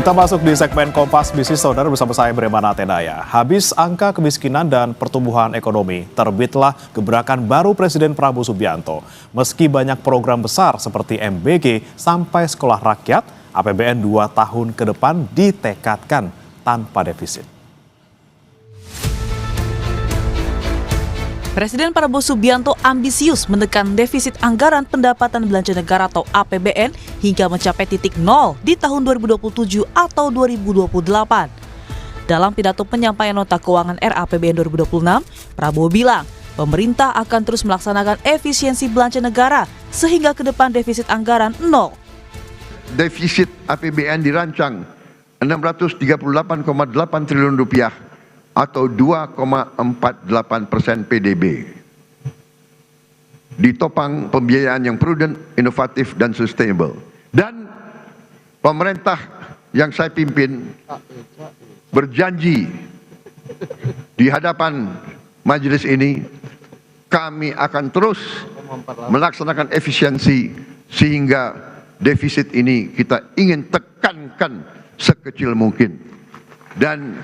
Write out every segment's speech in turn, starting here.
Kita masuk di segmen Kompas Bisnis Saudara bersama saya Bremana Tenaya. Habis angka kemiskinan dan pertumbuhan ekonomi, terbitlah gebrakan baru Presiden Prabowo Subianto. Meski banyak program besar seperti MBG sampai sekolah rakyat, APBN 2 tahun ke depan ditekadkan tanpa defisit. Presiden Prabowo Subianto ambisius menekan defisit anggaran pendapatan belanja negara atau APBN hingga mencapai titik nol di tahun 2027 atau 2028. Dalam pidato penyampaian nota keuangan RAPBN 2026, Prabowo bilang pemerintah akan terus melaksanakan efisiensi belanja negara sehingga ke depan defisit anggaran nol. Defisit APBN dirancang 638,8 triliun rupiah atau 2,48% PDB. Ditopang pembiayaan yang prudent, inovatif, dan sustainable. Dan pemerintah yang saya pimpin berjanji di hadapan majelis ini, kami akan terus melaksanakan efisiensi sehingga defisit ini kita ingin tekankan sekecil mungkin. Dan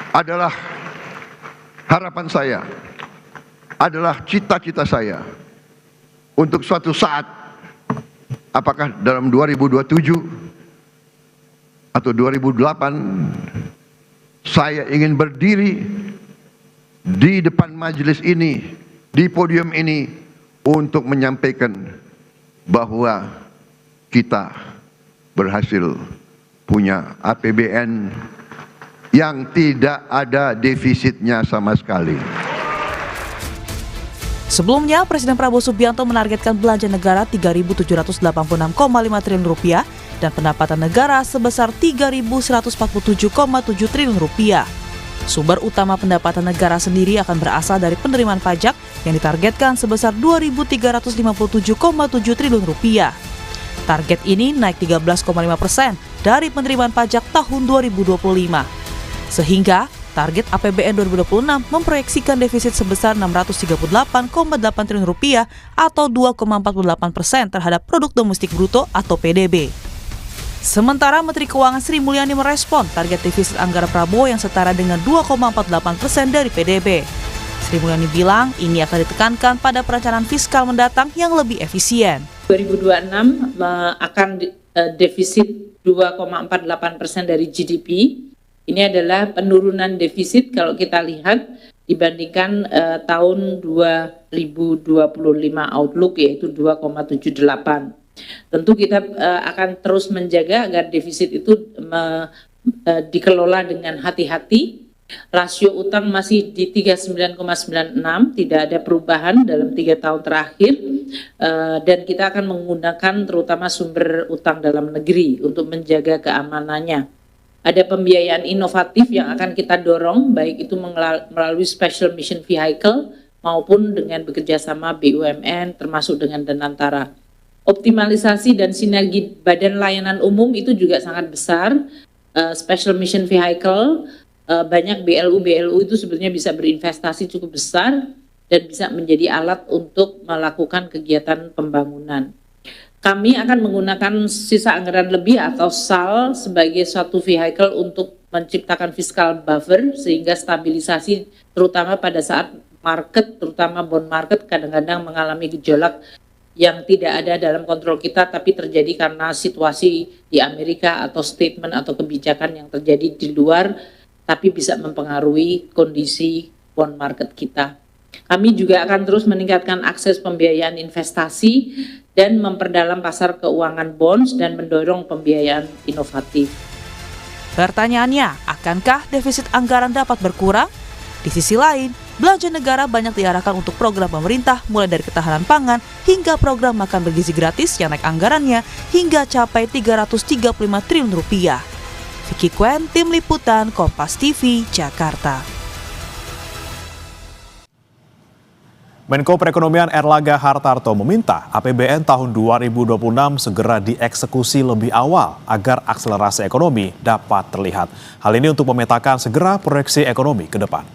adalah harapan saya, adalah cita-cita saya untuk suatu saat, apakah dalam 2027 atau 2028, saya ingin berdiri di depan majelis ini, di podium ini, untuk menyampaikan bahwa kita berhasil punya APBN yang tidak ada defisitnya sama sekali. Sebelumnya, Presiden Prabowo Subianto menargetkan belanja negara 3.786,5 triliun rupiah dan pendapatan negara sebesar 3.147,7 triliun rupiah. Sumber utama pendapatan negara sendiri akan berasal dari penerimaan pajak yang ditargetkan sebesar 2.357,7 triliun rupiah. Target ini naik 13,5% dari penerimaan pajak tahun 2025. Sehingga target APBN 2026 memproyeksikan defisit sebesar 638,8 triliun rupiah atau 2,48% terhadap produk domestik bruto atau PDB. Sementara Menteri Keuangan Sri Mulyani merespon target defisit anggaran Prabowo yang setara dengan 2,48% dari PDB. Sri Mulyani bilang ini akan ditekankan pada perencanaan fiskal mendatang yang lebih efisien. 2026 akan defisit 2,48% dari GDP. Ini adalah penurunan defisit kalau kita lihat dibandingkan tahun 2025 outlook yaitu 2,78. Tentu kita akan terus menjaga agar defisit itu dikelola dengan hati-hati. Rasio utang masih di 39,96, tidak ada perubahan dalam 3 tahun terakhir, dan kita akan menggunakan terutama sumber utang dalam negeri untuk menjaga keamanannya. Ada pembiayaan inovatif yang akan kita dorong, baik itu melalui Special Mission Vehicle maupun dengan bekerjasama BUMN termasuk dengan Danantara. Optimalisasi dan sinergi badan layanan umum itu juga sangat besar. Special Mission Vehicle, banyak BLU itu sebenarnya bisa berinvestasi cukup besar dan bisa menjadi alat untuk melakukan kegiatan pembangunan. Kami akan menggunakan sisa anggaran lebih atau SAL sebagai suatu vehicle untuk menciptakan fiscal buffer sehingga stabilisasi terutama pada saat market, terutama bond market kadang-kadang mengalami gejolak yang tidak ada dalam kontrol kita tapi terjadi karena situasi di Amerika atau statement atau kebijakan yang terjadi di luar tapi bisa mempengaruhi kondisi bond market kita. Kami juga akan terus meningkatkan akses pembiayaan investasi dan memperdalam pasar keuangan bonds dan mendorong pembiayaan inovatif. Pertanyaannya, akankah defisit anggaran dapat berkurang? Di sisi lain, belanja negara banyak diarahkan untuk program pemerintah mulai dari ketahanan pangan hingga program makan bergizi gratis yang naik anggarannya hingga capai 335 triliun rupiah. Vicky Kwen, Tim Liputan, Kompas TV, Jakarta. Menko Perekonomian Erlangga Hartarto meminta APBN tahun 2026 segera dieksekusi lebih awal agar akselerasi ekonomi dapat terlihat. Hal ini untuk memetakan segera proyeksi ekonomi ke depan.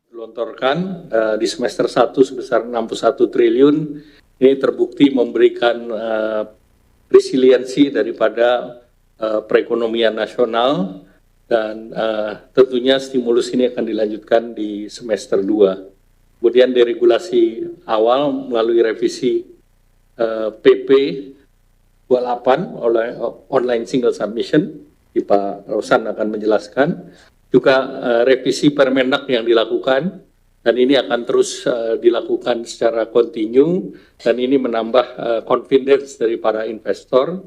Gelontorkan di semester 1 sebesar 61 triliun, ini terbukti memberikan resiliensi daripada perekonomian nasional, dan tentunya stimulus ini akan dilanjutkan di semester 2. Kemudian deregulasi awal melalui revisi PP 28 oleh online single submission, Pak Rosan akan menjelaskan. Juga revisi Permendak yang dilakukan, dan ini akan terus dilakukan secara kontinu, dan ini menambah confidence dari para investor.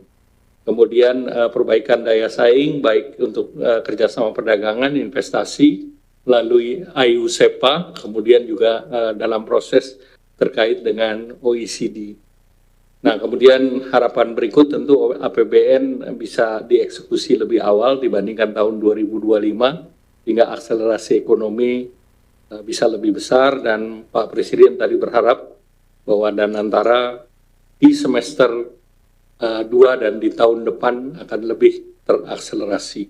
Kemudian perbaikan daya saing baik untuk kerjasama perdagangan, investasi melalui IU-SEPA, kemudian juga dalam proses terkait dengan OECD. Nah, kemudian harapan berikut tentu APBN bisa dieksekusi lebih awal dibandingkan tahun 2025, hingga akselerasi ekonomi bisa lebih besar, dan Pak Presiden tadi berharap bahwa dan antara di semester 2 dan di tahun depan akan lebih terakselerasi.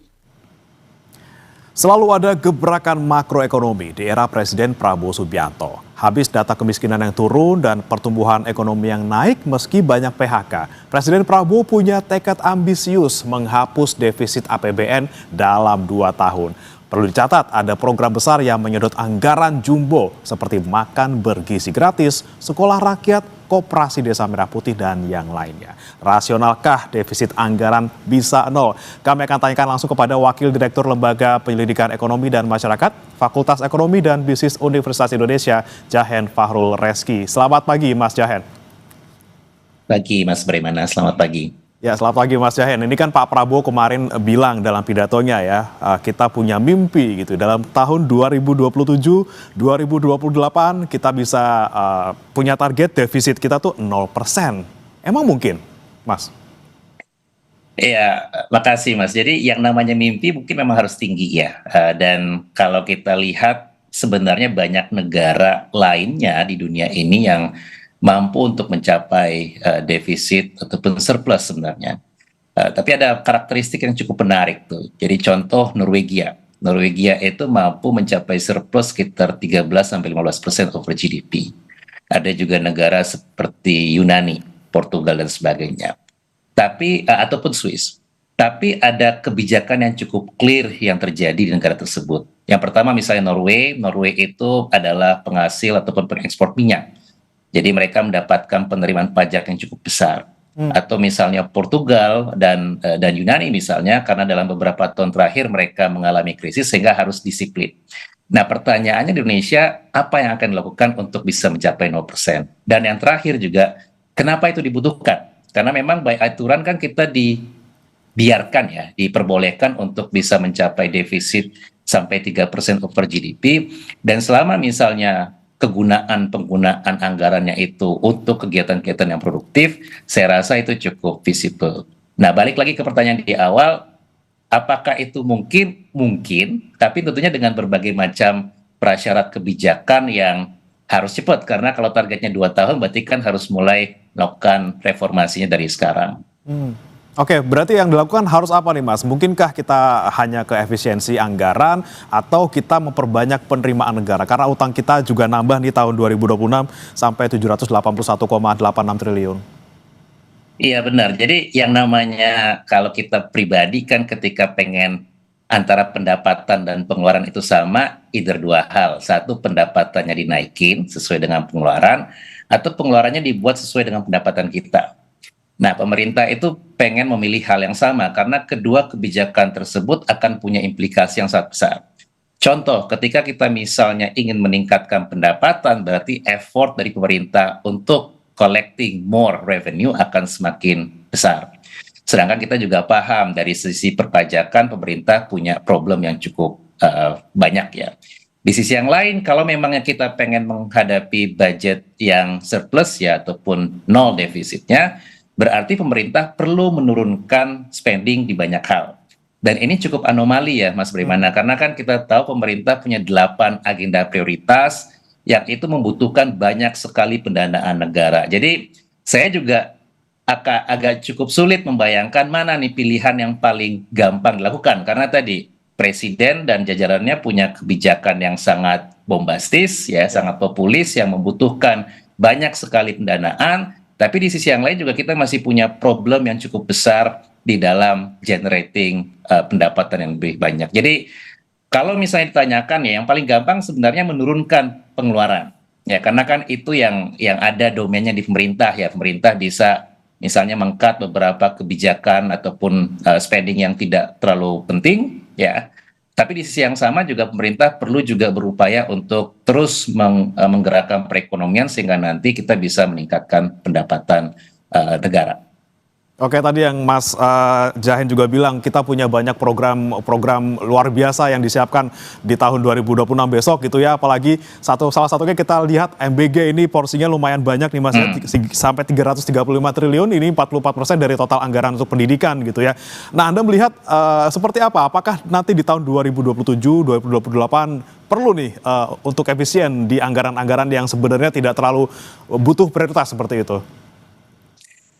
Selalu ada gebrakan makroekonomi di era Presiden Prabowo Subianto. Habis data kemiskinan yang turun dan pertumbuhan ekonomi yang naik meski banyak PHK, Presiden Prabowo punya tekad ambisius menghapus defisit APBN dalam 2 tahun. Perlu dicatat, ada program besar yang menyedot anggaran jumbo seperti makan bergizi gratis, sekolah rakyat, koperasi Desa Merah Putih, dan yang lainnya. Rasionalkah defisit anggaran bisa nol? Kami akan tanyakan langsung kepada Wakil Direktur Lembaga Penyelidikan Ekonomi dan Masyarakat, Fakultas Ekonomi dan Bisnis Universitas Indonesia, Jahen Fahrul Reski. Selamat pagi, Mas Jahen. Pagi, Mas Bremana. Selamat pagi. Ya, selamat pagi Mas Jahen. Ini kan Pak Prabowo kemarin bilang dalam pidatonya ya, kita punya mimpi gitu. Dalam tahun 2027, 2028 kita bisa punya target defisit kita tuh 0%. Emang mungkin, Mas? Iya, makasih Mas. Jadi yang namanya mimpi mungkin memang harus tinggi ya. Dan kalau kita lihat sebenarnya banyak negara lainnya di dunia ini yang mampu untuk mencapai defisit ataupun surplus sebenarnya. Tapi ada karakteristik yang cukup menarik tuh. Jadi contoh Norwegia. Norwegia itu mampu mencapai surplus sekitar 13-15% over GDP. Ada juga negara seperti Yunani, Portugal dan sebagainya. Tapi ataupun Swiss. Tapi ada kebijakan yang cukup clear yang terjadi di negara tersebut. Yang pertama misalnya Norway itu adalah penghasil ataupun pengekspor minyak. Jadi mereka mendapatkan penerimaan pajak yang cukup besar. Atau misalnya Portugal dan Yunani misalnya, karena dalam beberapa tahun terakhir mereka mengalami krisis sehingga harus disiplin. Nah pertanyaannya di Indonesia, apa yang akan dilakukan untuk bisa mencapai 0%? Dan yang terakhir juga, kenapa itu dibutuhkan? Karena memang by aturan kan kita dibiarkan ya, diperbolehkan untuk bisa mencapai defisit sampai 3% over GDP, dan selama misalnya penggunaan anggarannya itu untuk kegiatan-kegiatan yang produktif, saya rasa itu cukup visible. Nah, balik lagi ke pertanyaan di awal, apakah itu mungkin? Mungkin, tapi tentunya dengan berbagai macam prasyarat kebijakan yang harus cepat, karena kalau targetnya 2 tahun, berarti kan harus mulai melakukan reformasinya dari sekarang. Oke, berarti yang dilakukan harus apa nih Mas? Mungkinkah kita hanya ke efisiensi anggaran atau kita memperbanyak penerimaan negara? Karena utang kita juga nambah nih tahun 2026 sampai 781,86 triliun. Iya benar, jadi yang namanya kalau kita pribadi kan ketika pengen antara pendapatan dan pengeluaran itu sama, either 2 hal. Satu, pendapatannya dinaikin sesuai dengan pengeluaran, atau pengeluarannya dibuat sesuai dengan pendapatan kita. Nah, pemerintah itu pengen memilih hal yang sama karena kedua kebijakan tersebut akan punya implikasi yang sangat besar. Contoh, ketika kita misalnya ingin meningkatkan pendapatan, berarti effort dari pemerintah untuk collecting more revenue akan semakin besar. Sedangkan kita juga paham dari sisi perpajakan pemerintah punya problem yang cukup banyak ya. Di sisi yang lain, kalau memangnya kita pengen menghadapi budget yang surplus ya ataupun nol defisitnya, berarti pemerintah perlu menurunkan spending di banyak hal. Dan ini cukup anomali ya Mas Bremana, karena kan kita tahu pemerintah punya 8 agenda prioritas yang itu membutuhkan banyak sekali pendanaan negara. Jadi saya juga agak cukup sulit membayangkan mana nih pilihan yang paling gampang dilakukan. Karena tadi Presiden dan jajarannya punya kebijakan yang sangat bombastis, ya, sangat populis yang membutuhkan banyak sekali pendanaan. Tapi di sisi yang lain juga kita masih punya problem yang cukup besar di di dalam generating pendapatan yang lebih banyak. Jadi kalau misalnya ditanyakan ya, yang paling gampang sebenarnya menurunkan pengeluaran. Ya, karena kan itu yang ada domainnya di pemerintah ya. Pemerintah bisa misalnya meng-cut beberapa kebijakan ataupun spending yang tidak terlalu penting ya. Tapi di sisi yang sama juga pemerintah perlu juga berupaya untuk terus menggerakkan perekonomian sehingga nanti kita bisa meningkatkan pendapatan negara. Oke, tadi yang Mas Jahen juga bilang kita punya banyak program luar biasa yang disiapkan di tahun 2026 besok gitu ya. Apalagi salah satunya kita lihat MBG ini porsinya lumayan banyak nih Mas ya, sampai 335 triliun, ini 44% dari total anggaran untuk pendidikan gitu ya. Nah, Anda melihat seperti apa? Apakah nanti di tahun 2027, 2028 perlu nih untuk efisien di anggaran-anggaran yang sebenarnya tidak terlalu butuh prioritas seperti itu?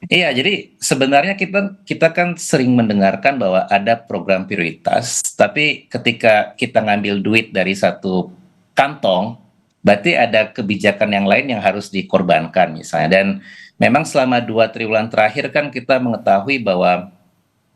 Iya, jadi sebenarnya kita kan sering mendengarkan bahwa ada program prioritas, tapi ketika kita ngambil duit dari satu kantong, berarti ada kebijakan yang lain yang harus dikorbankan misalnya. Dan memang selama 2 triwulan terakhir kan kita mengetahui bahwa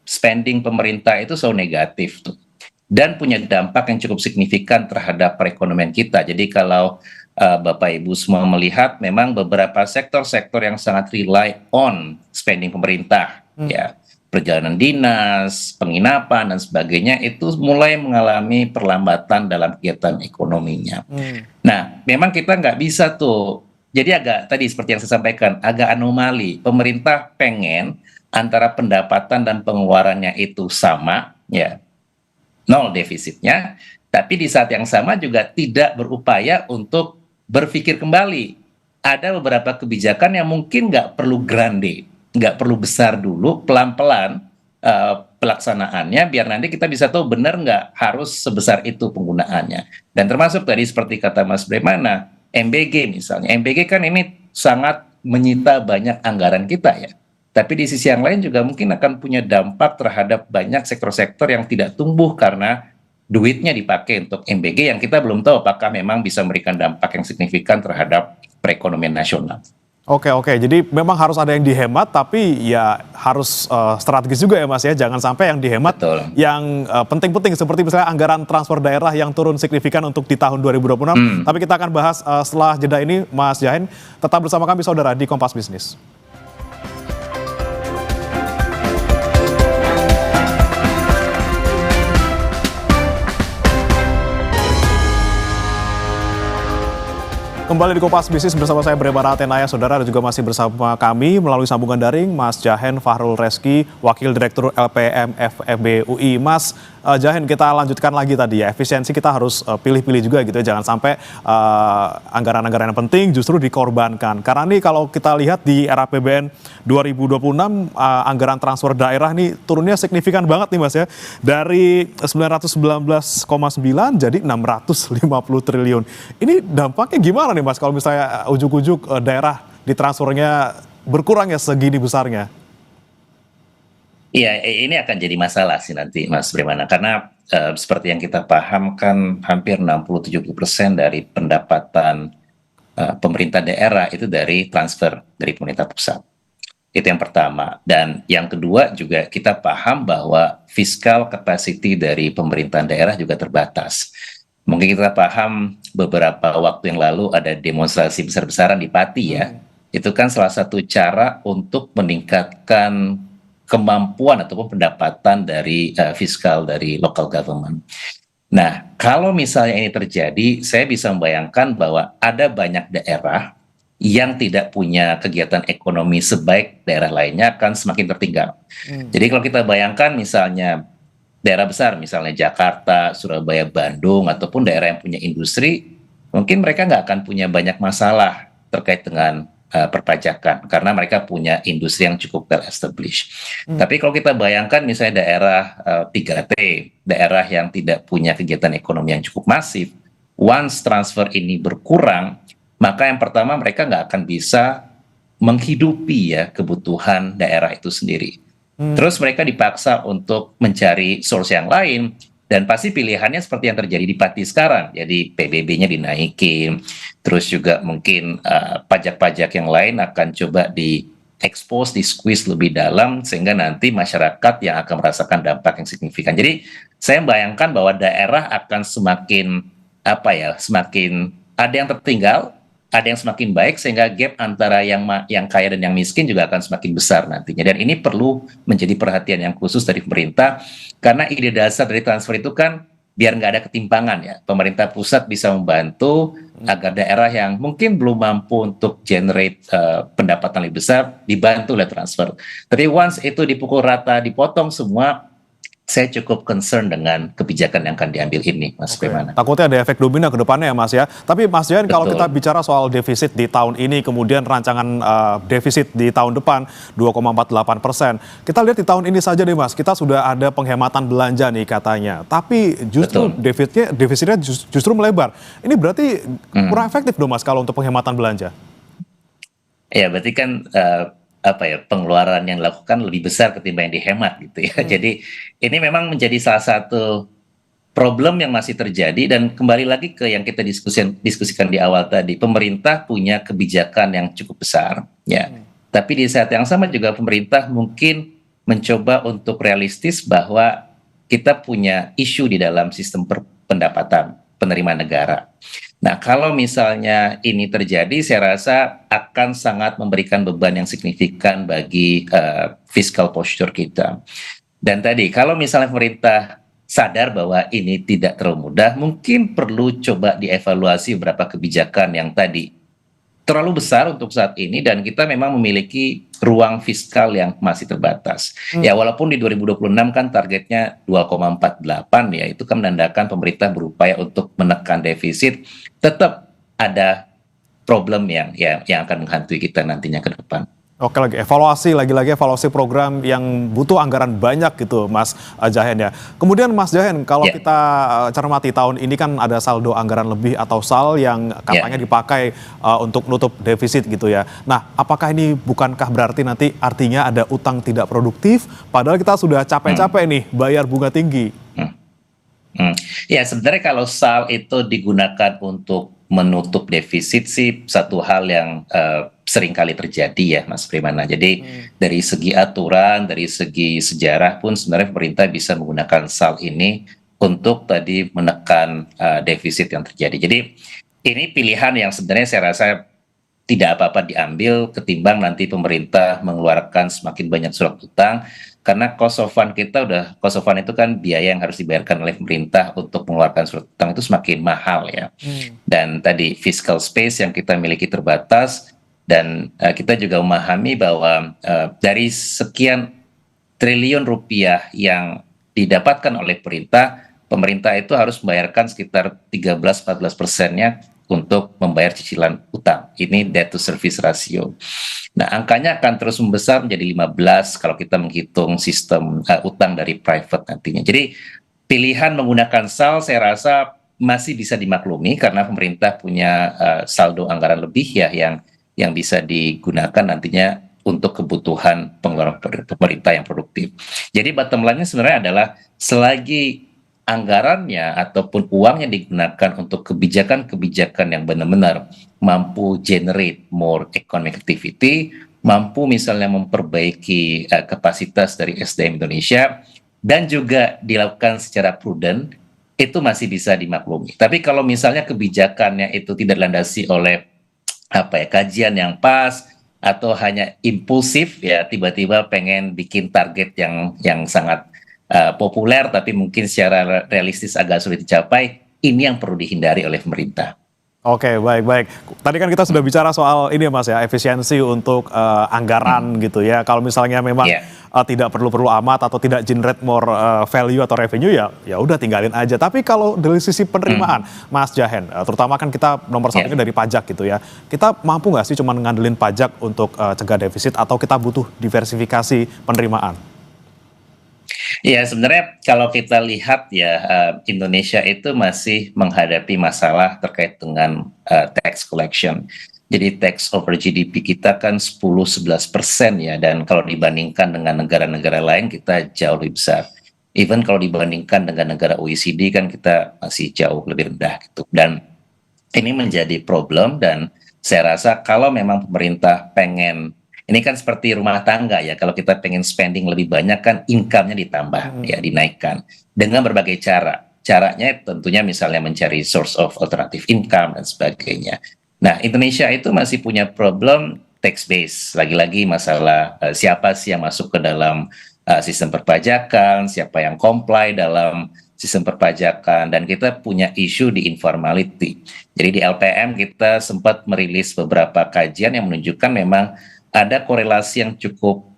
spending pemerintah itu selalu negatif tuh, dan punya dampak yang cukup signifikan terhadap perekonomian kita. Jadi kalau Bapak Ibu semua melihat memang beberapa sektor-sektor yang sangat rely on spending pemerintah, ya, perjalanan dinas, penginapan dan sebagainya itu mulai mengalami perlambatan dalam kegiatan ekonominya. Nah, memang kita nggak bisa tuh. Jadi agak tadi seperti yang saya sampaikan, agak anomali. Pemerintah pengen antara pendapatan dan pengeluarannya itu sama, ya, 0 defisitnya, tapi di saat yang sama juga tidak berupaya untuk berpikir kembali. Ada beberapa kebijakan yang mungkin nggak perlu grande, nggak perlu besar dulu, pelan-pelan pelaksanaannya, biar nanti kita bisa tahu benar nggak harus sebesar itu penggunaannya. Dan termasuk tadi seperti kata Mas Bremana, MBG misalnya. MBG kan ini sangat menyita banyak anggaran kita ya. Tapi di sisi yang lain juga mungkin akan punya dampak terhadap banyak sektor-sektor yang tidak tumbuh karena duitnya dipakai untuk MBG yang kita belum tahu apakah memang bisa memberikan dampak yang signifikan terhadap perekonomian nasional. Oke, jadi memang harus ada yang dihemat, tapi ya harus strategis juga ya Mas ya. Jangan sampai yang dihemat yang penting-penting seperti misalnya anggaran transfer daerah yang turun signifikan untuk di tahun 2026. Tapi kita akan bahas setelah jeda ini, Mas Jahen. Tetap bersama kami saudara di Kompas Bisnis. Kembali di Kompas Bisnis bersama saya Bremana Atenaya, saudara, dan juga masih bersama kami melalui sambungan daring Mas Jahen Fahrul Reski, Wakil Direktur LPM FEB UI. Mas Jahen, kita lanjutkan lagi tadi ya, efisiensi kita harus pilih-pilih juga gitu ya, jangan sampai anggaran-anggaran yang penting justru dikorbankan. Karena nih kalau kita lihat di era APBN 2026, anggaran transfer daerah nih turunnya signifikan banget nih Mas ya, dari 919,9 jadi 650 triliun. Ini dampaknya gimana nih Mas kalau misalnya ujuk-ujuk daerah ditransfernya berkurang ya segini besarnya? Iya, ini akan jadi masalah sih nanti Mas Bremana, karena seperti yang kita paham kan hampir 60-70% dari pendapatan pemerintah daerah itu dari transfer dari pemerintah pusat. Itu yang pertama. Dan yang kedua juga kita paham bahwa fiscal capacity dari pemerintahan daerah juga terbatas. Mungkin kita paham beberapa waktu yang lalu ada demonstrasi besar-besaran di Pati ya. Itu kan salah satu cara untuk meningkatkan kemampuan ataupun pendapatan dari fiskal dari local government. Nah, kalau misalnya ini terjadi, saya bisa membayangkan bahwa ada banyak daerah yang tidak punya kegiatan ekonomi sebaik daerah lainnya akan semakin tertinggal. Jadi kalau kita bayangkan misalnya daerah besar, misalnya Jakarta, Surabaya, Bandung, ataupun daerah yang punya industri, mungkin mereka nggak akan punya banyak masalah terkait dengan perpajakan karena mereka punya industri yang cukup well established. Tapi kalau kita bayangkan misalnya daerah 3T, daerah yang tidak punya kegiatan ekonomi yang cukup masif, once transfer ini berkurang, maka yang pertama mereka nggak akan bisa menghidupi ya kebutuhan daerah itu sendiri. Terus mereka dipaksa untuk mencari source yang lain. Dan pasti pilihannya seperti yang terjadi di Pati sekarang. Jadi PBB-nya dinaikin, terus juga mungkin pajak-pajak yang lain akan coba di squeeze lebih dalam sehingga nanti masyarakat yang akan merasakan dampak yang signifikan. Jadi saya bayangkan bahwa daerah akan semakin semakin ada yang tertinggal, ada yang semakin baik sehingga gap antara yang kaya dan yang miskin juga akan semakin besar nantinya. Dan ini perlu menjadi perhatian yang khusus dari pemerintah karena ide dasar dari transfer itu kan biar nggak ada ketimpangan ya. Pemerintah pusat bisa membantu agar daerah yang mungkin belum mampu untuk generate pendapatan lebih besar dibantu oleh transfer. Tapi once itu dipukul rata, dipotong semua, saya cukup concern dengan kebijakan yang akan diambil ini, Mas Primana. Takutnya ada efek domino ke depannya ya, Mas ya. Tapi Mas Jahen, kalau kita bicara soal defisit di tahun ini, kemudian rancangan defisit di tahun depan 2,48%. Kita lihat di tahun ini saja deh, Mas, kita sudah ada penghematan belanja nih katanya. Tapi justru defisitnya justru melebar. Ini berarti kurang efektif dong, Mas, kalau untuk penghematan belanja. Ya, berarti kan pengeluaran yang dilakukan lebih besar ketimbang yang dihemat gitu ya. Jadi ini memang menjadi salah satu problem yang masih terjadi dan kembali lagi ke yang kita diskusikan di awal tadi. Pemerintah punya kebijakan yang cukup besar ya. Tapi di saat yang sama juga pemerintah mungkin mencoba untuk realistis bahwa kita punya isu di dalam sistem pendapatan penerimaan negara. Nah, kalau misalnya ini terjadi, saya rasa akan sangat memberikan beban yang signifikan bagi fiscal posture kita. Dan tadi, kalau misalnya pemerintah sadar bahwa ini tidak terlalu mudah, mungkin perlu coba dievaluasi beberapa kebijakan yang tadi terlalu besar untuk saat ini dan kita memang memiliki ruang fiskal yang masih terbatas. Ya walaupun di 2026 kan targetnya 2,48 ya, itu kan menandakan pemerintah berupaya untuk menekan defisit, tetap ada problem yang akan menghantui kita nantinya ke depan. Oke, lagi-lagi evaluasi program yang butuh anggaran banyak gitu, Mas Jahen ya. Kemudian Mas Jahen, kalau kita cermati tahun ini kan ada saldo anggaran lebih atau SAL yang katanya dipakai untuk nutup defisit gitu ya. Nah, apakah ini bukankah berarti nanti artinya ada utang tidak produktif, padahal kita sudah capek-capek nih bayar bunga tinggi? Ya, sebenarnya kalau SAL itu digunakan untuk menutup defisit sih satu hal yang sering kali terjadi ya, Mas Primana. Jadi dari segi aturan, dari segi sejarah pun sebenarnya pemerintah bisa menggunakan SAL ini untuk tadi menekan defisit yang terjadi. Jadi ini pilihan yang sebenarnya saya rasa tidak apa-apa diambil ketimbang nanti pemerintah mengeluarkan semakin banyak surat utang karena cost of fund itu kan biaya yang harus dibayarkan oleh pemerintah untuk mengeluarkan surat utang itu semakin mahal ya. Dan tadi fiscal space yang kita miliki terbatas dan kita juga memahami bahwa dari sekian triliun rupiah yang didapatkan oleh pemerintah itu harus membayarkan sekitar 13-14%-nya untuk membayar cicilan utang. Ini debt to service ratio. Nah, angkanya akan terus membesar menjadi 15 kalau kita menghitung sistem utang dari private nantinya. Jadi pilihan menggunakan SAL saya rasa masih bisa dimaklumi karena pemerintah punya saldo anggaran lebih ya yang bisa digunakan nantinya untuk kebutuhan pengeluaran pemerintah yang produktif. Jadi bottom line-nya sebenarnya adalah selagi anggarannya ataupun uangnya digunakan untuk kebijakan-kebijakan yang benar-benar mampu generate more economic activity, mampu misalnya memperbaiki kapasitas dari SDM Indonesia, dan juga dilakukan secara prudent, itu masih bisa dimaklumi. Tapi kalau misalnya kebijakannya itu tidak dilandasi oleh kajian yang pas, atau hanya impulsif ya tiba-tiba pengen bikin target yang sangat populer tapi mungkin secara realistis agak sulit dicapai, ini yang perlu dihindari oleh pemerintah. Oke, baik. Tadi kan kita sudah bicara soal ini Mas ya, efisiensi untuk anggaran gitu ya. Kalau misalnya memang tidak perlu amat atau tidak generate more value atau revenue ya udah tinggalin aja. Tapi kalau dari sisi penerimaan, Mas Jahen, terutama kan kita nomor satunya dari pajak gitu ya. Kita mampu nggak sih cuma ngandelin pajak untuk cegah defisit atau kita butuh diversifikasi penerimaan? Ya, sebenarnya kalau kita lihat ya, Indonesia itu masih menghadapi masalah terkait dengan tax collection. Jadi tax over GDP kita kan 10-11% ya, dan kalau dibandingkan dengan negara-negara lain kita jauh lebih besar. Even kalau dibandingkan dengan negara OECD kan kita masih jauh lebih rendah gitu. Dan ini menjadi problem dan saya rasa kalau memang pemerintah pengen Ini kan seperti rumah tangga ya, kalau kita pengen spending lebih banyak kan income-nya ditambah, ya dinaikkan dengan berbagai cara. Caranya tentunya misalnya mencari source of alternative income dan sebagainya. Nah, Indonesia itu masih punya problem tax base. Lagi-lagi masalah siapa sih yang masuk ke dalam sistem perpajakan, siapa yang comply dalam sistem perpajakan, dan kita punya isu di informality. Jadi di LPM kita sempat merilis beberapa kajian yang menunjukkan memang ada korelasi yang cukup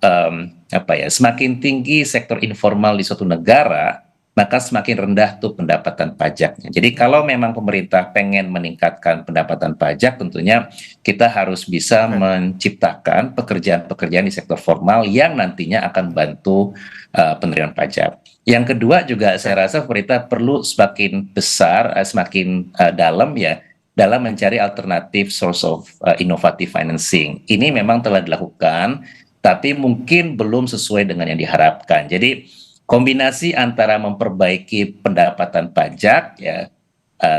semakin tinggi sektor informal di suatu negara, maka semakin rendah tuh pendapatan pajaknya. Jadi kalau memang pemerintah pengen meningkatkan pendapatan pajak, tentunya kita harus bisa menciptakan pekerjaan-pekerjaan di sektor formal yang nantinya akan bantu penerimaan pajak. Yang kedua juga saya rasa pemerintah perlu semakin besar, semakin dalam ya, dalam mencari alternatif source of innovative financing. Ini memang telah dilakukan, tapi mungkin belum sesuai dengan yang diharapkan. Jadi kombinasi antara memperbaiki pendapatan pajak, ya,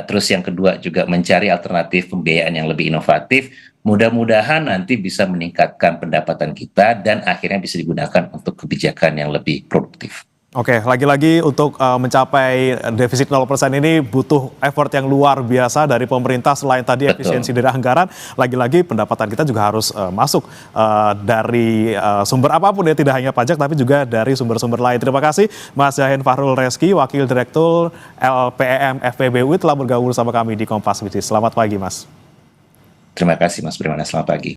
terus yang kedua juga mencari alternatif pembiayaan yang lebih inovatif, mudah-mudahan nanti bisa meningkatkan pendapatan kita dan akhirnya bisa digunakan untuk kebijakan yang lebih produktif. Oke, lagi-lagi untuk mencapai defisit 0% ini butuh effort yang luar biasa dari pemerintah. Selain tadi efisiensi dari anggaran, lagi-lagi pendapatan kita juga harus masuk dari sumber apapun ya, tidak hanya pajak tapi juga dari sumber-sumber lain. Terima kasih Mas Yahen Fahrul Reski, Wakil Direktur LPEM FPBU telah bergabung bersama kami di Kompas Bisnis. Selamat pagi Mas. Terima kasih Mas Primana, selamat pagi.